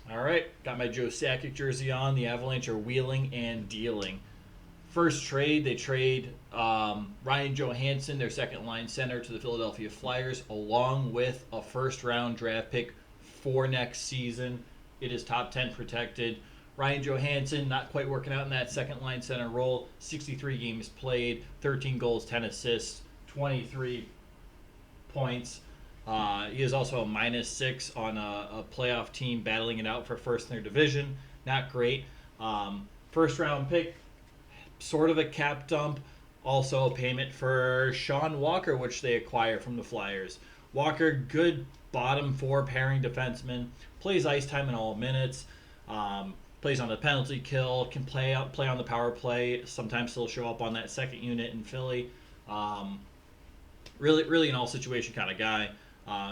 All right, got my Joe Sakic jersey on. The Avalanche are wheeling and dealing. First trade, they trade Ryan Johansen, their second line center, to the Philadelphia Flyers, along with a first round draft pick for next season. It is top 10 protected. Ryan Johansen not quite working out in that second line center role. 63 games played, 13 goals, 10 assists, 23 points. He is also a -6 on a playoff team battling it out for first in their division. Not great. First round pick, sort of a cap dump. Also a payment for Sean Walker, which they acquire from the Flyers. Walker, good bottom four pairing defenseman, plays ice time in all minutes. Plays on the penalty kill, can play on the power play. Sometimes he'll show up on that second unit in Philly. Really an all situation kind of guy.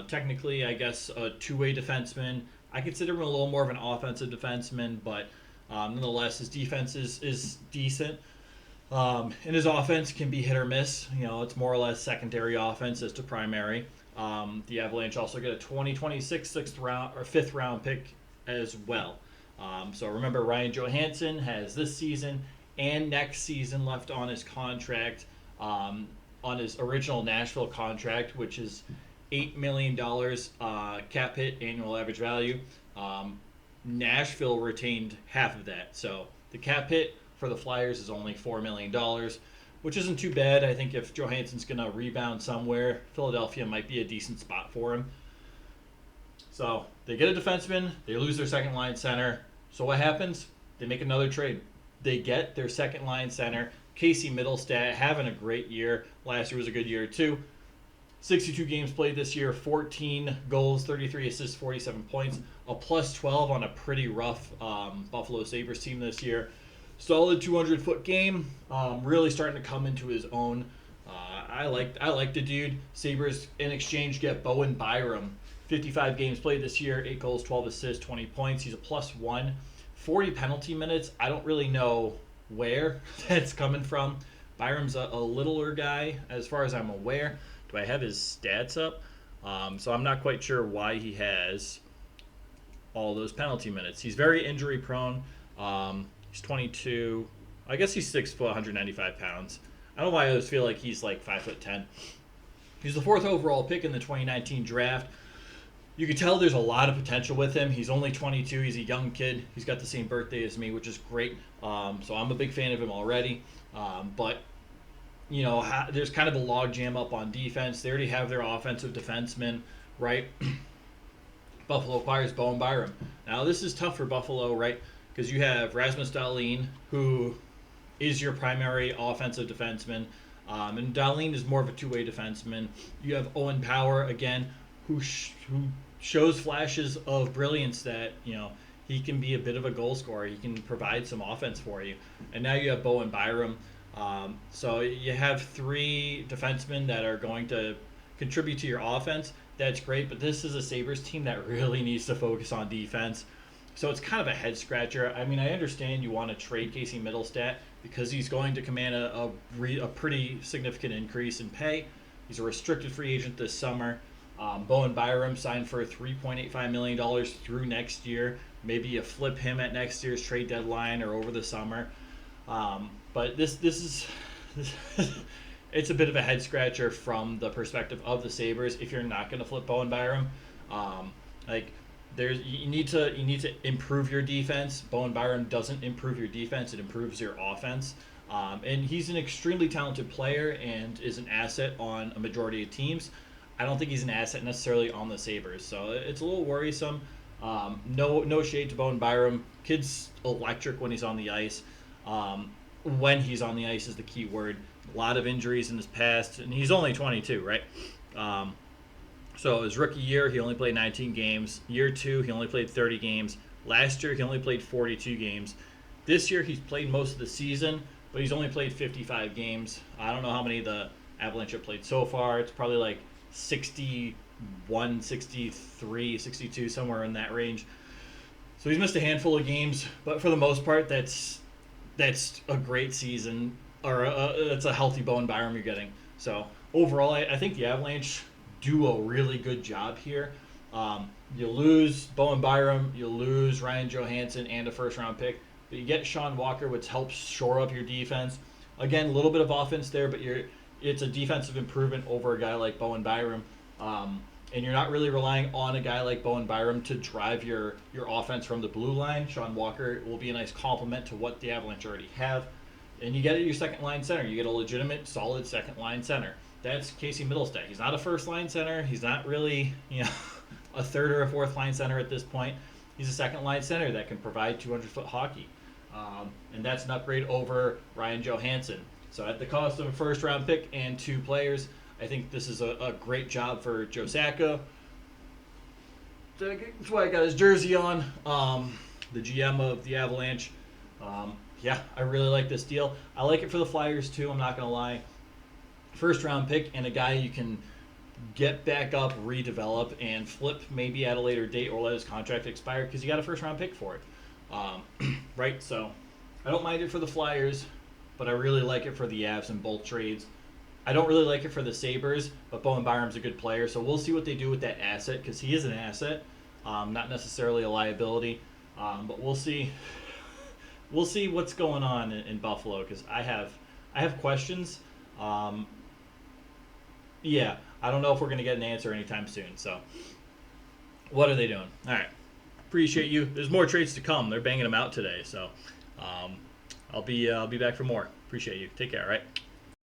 Technically, I guess a two-way defenseman. I consider him a little more of an offensive defenseman, but nonetheless, his defense is decent. And his offense can be hit or miss. You know, it's more or less secondary offense as to primary. The Avalanche also get a 2026 sixth round or fifth round pick as well. So remember, Ryan Johansen has this season and next season left on his contract, on his original Nashville contract, which is $8 million cap hit annual average value. Nashville retained half of that, so the cap hit for the Flyers is only $4 million, which isn't too bad. I think if Johansen's going to rebound somewhere, Philadelphia might be a decent spot for him. So they get a defenseman, they lose their second line center. So what happens? They make another trade. They get their second line center, Casey Mittelstadt, having a great year. Last year was a good year too. 62 games played this year, 14 goals, 33 assists, 47 points, a +12 on a pretty rough Buffalo Sabres team this year. Solid 200-foot game, really starting to come into his own. I like the dude. Sabres in exchange get Bowen Byram. 55 games played this year, 8 goals, 12 assists, 20 points. He's a +1. 40 penalty minutes. I don't really know where that's coming from. Byram's a littler guy, as far as I'm aware. Do I have his stats up? So I'm not quite sure why he has all those penalty minutes. He's very injury prone. He's 22. I guess he's 6 foot, 195 pounds. I don't know why I always feel like he's like 5'10". He's the 4th overall pick in the 2019 draft. You can tell there's a lot of potential with him. He's only 22. He's a young kid. He's got the same birthday as me, which is great. So I'm a big fan of him already. But you know, there's kind of a logjam up on defense. They already have their offensive defenseman, right? Buffalo acquires Bowen Byram. Now, this is tough for Buffalo, right? Because you have Rasmus Dahlin, who is your primary offensive defenseman. And Dahlin is more of a two-way defenseman. You have Owen Power, again, who shows flashes of brilliance that, you know, he can be a bit of a goal scorer. He can provide some offense for you. And now you have Bowen Byram. So you have 3 defensemen that are going to contribute to your offense. That's great, but this is a Sabres team that really needs to focus on defense. So it's kind of a head scratcher. I mean, I understand you want to trade Casey Mittelstadt because he's going to command a pretty significant increase in pay. He's a restricted free agent this summer. Bowen Byram signed for $3.85 million through next year. Maybe you flip him at next year's trade deadline or over the summer. But this is it's a bit of a head scratcher from the perspective of the Sabres. If you're not going to flip Bowen Byram, you need to improve your defense. Bowen Byram doesn't improve your defense; it improves your offense. And he's an extremely talented player and is an asset on a majority of teams. I don't think he's an asset necessarily on the Sabres, so it's a little worrisome. No shade to Bowen Byram. Kid's electric when he's on the ice. When he's on the ice is the key word. A lot of injuries in his past, and he's only 22, right? So his rookie year, he only played 19 games. Year 2, he only played 30 games. Last year, he only played 42 games. This year, he's played most of the season, but he's only played 55 games. I don't know how many the Avalanche have played so far. It's probably like 61, 63, 62, somewhere in that range. So he's missed a handful of games, but for the most part, that's a great season, or it's a healthy Bowen Byram you're getting. So overall, I think the Avalanche do a really good job here. You lose Bowen Byram, you lose Ryan Johansen and a first round pick, but you get Sean Walker, which helps shore up your defense. Again, a little bit of offense there, but it's a defensive improvement over a guy like Bowen Byram. And you're not really relying on a guy like Bowen Byram to drive your offense from the blue line. Sean Walker will be a nice complement to what the Avalanche already have. And you get your second line center. You get a legitimate, solid second line center. That's Casey Mittelstadt. He's not a first line center. He's not really, a third or a fourth line center at this point. He's a second line center that can provide 200-foot hockey. And that's an upgrade over Ryan Johansen. So at the cost of a first round pick and 2 players, I think this is a great job for Joe Sacco. That's why I got his jersey on. The GM of the Avalanche. Yeah, I really like this deal. I like it for the Flyers too, I'm not going to lie. First round pick and a guy you can get back up, redevelop, and flip maybe at a later date or let his contract expire because you got a first round pick for it. Right? So I don't mind it for the Flyers, but I really like it for the Avs in both trades. I don't really like it for the Sabres, but Bowen Byram's a good player, so we'll see what they do with that asset because he is an asset, not necessarily a liability. But we'll see. We'll see what's going on in Buffalo because I have questions. Yeah, I don't know if we're going to get an answer anytime soon. So, what are they doing? All right, appreciate you. There's more trades to come. They're banging them out today, so I'll be back for more. Appreciate you. Take care. All right.